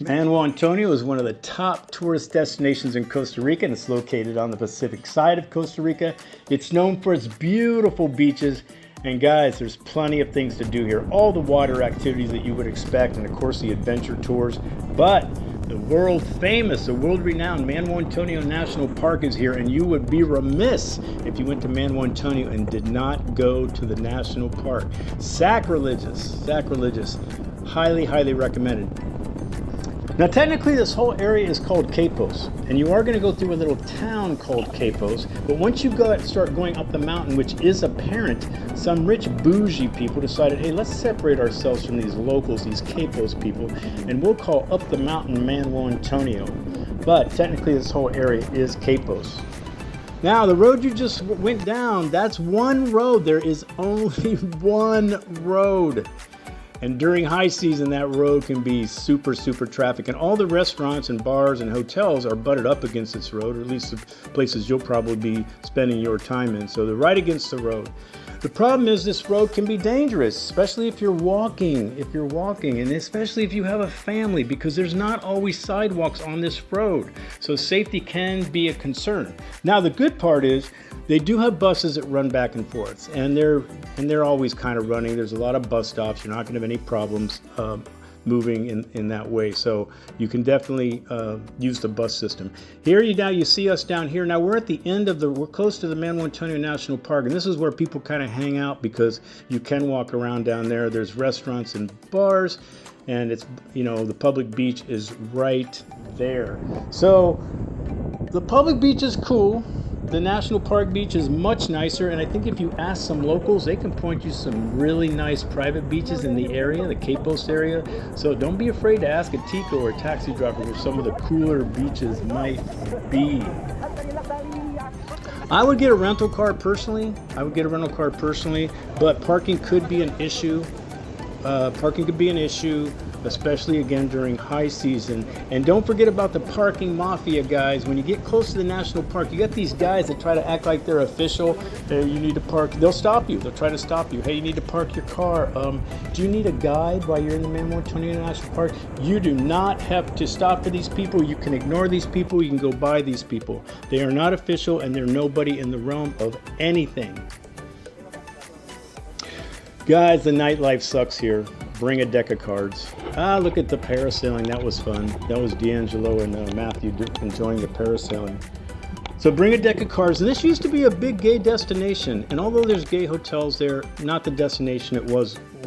Manuel Antonio is one of the top tourist destinations in Costa Rica, and it's located on the Pacific side of Costa Rica. It's known for its beautiful beaches, and guys, there's plenty of things to do here. All the water activities that you would expect, and of course the adventure tours. But the world famous, the world renowned Manuel Antonio National Park is here, and you would be remiss if you went to Manuel Antonio and did not go to the national park. Sacrilegious, sacrilegious. Highly, highly recommended. Now technically this whole area is called Quepos, and you are going to go through a little town called Quepos, but once you start going up the mountain, which is apparent, some rich bougie people decided, hey, let's separate ourselves from these locals, these Quepos people, and we'll call up the mountain Manuel Antonio. But technically this whole area is Quepos. Now the road you just went down, that's one road. There is only one road. And during high season, that road can be super, super traffic. And all the restaurants and bars and hotels are butted up against this road, or at least the places you'll probably be spending your time in. So they're right against the road. The problem is this road can be dangerous, especially if you're walking, and especially if you have a family, because there's not always sidewalks on this road. So safety can be a concern. Now, the good part is they do have buses that run back and forth, and they're always kind of running. There's a lot of bus stops. You're not going to have any problems moving in that way. So you can definitely use the bus system. Here you see us down here. Now we're at the end of we're close to the Manuel Antonio National Park, and this is where people kind of hang out because you can walk around down there. There's restaurants and bars, and it's, the public beach is right there. So the public beach is cool. The National Park beach is much nicer, and I think if you ask some locals, they can point you some really nice private beaches in the area, the Quepos area. So don't be afraid to ask a Tico or a taxi driver where some of the cooler beaches might be. I would get a rental car personally. But parking could be an issue. Especially again during high season. And don't forget about the parking mafia, guys. When you get close to the national park, you got these guys that try to act like they're official. Hey, you need to park. They'll stop you. They'll try to stop you. Hey, you need to park your car. Do you need a guide while you're in the Manuel Antonio National Park? You do not have to stop for these people. You can ignore these people. You can go by these people. They are not official, and they're nobody in the realm of anything. Guys, the nightlife sucks here. Bring a deck of cards. Look at the parasailing. That was fun. That was D'Angelo and Matthew enjoying the parasailing. So bring a deck of cards. And this used to be a big gay destination. And although there's gay hotels there, not the destination it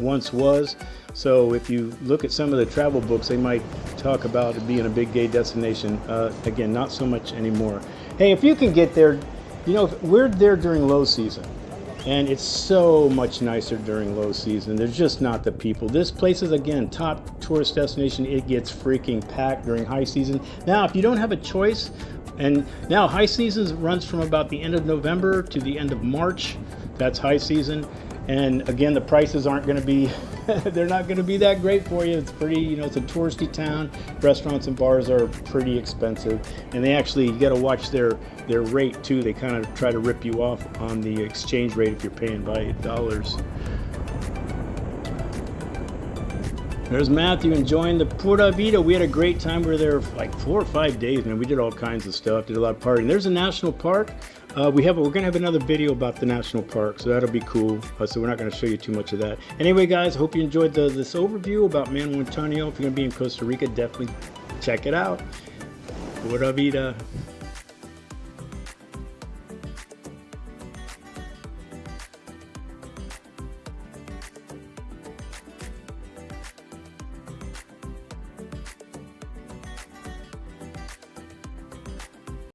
once was. So if you look at some of the travel books, they might talk about it being a big gay destination. Again, not so much anymore. Hey, if you can get there, we're there during low season. And it's so much nicer during low season. There's just not the people. This place is, again, top tourist destination. It gets freaking packed during high season. Now, if you don't have a choice, and now high season runs from about the end of November to the end of March. That's high season. And again, the prices aren't going to be, they're not going to be that great for you. It's pretty, it's a touristy town. Restaurants and bars are pretty expensive. And they actually, you got to watch their rate too. They kind of try to rip you off on the exchange rate if you're paying by dollars. There's Matthew enjoying the Pura Vida. We had a great time. We were there for like 4 or 5 days, man. We did all kinds of stuff, did a lot of partying. There's a national park. We're going to have another video about the national park, so that'll be cool. So we're not going to show you too much of that. Anyway, guys, hope you enjoyed this overview about Manuel Antonio. If you're going to be in Costa Rica, definitely check it out. Pura Vida.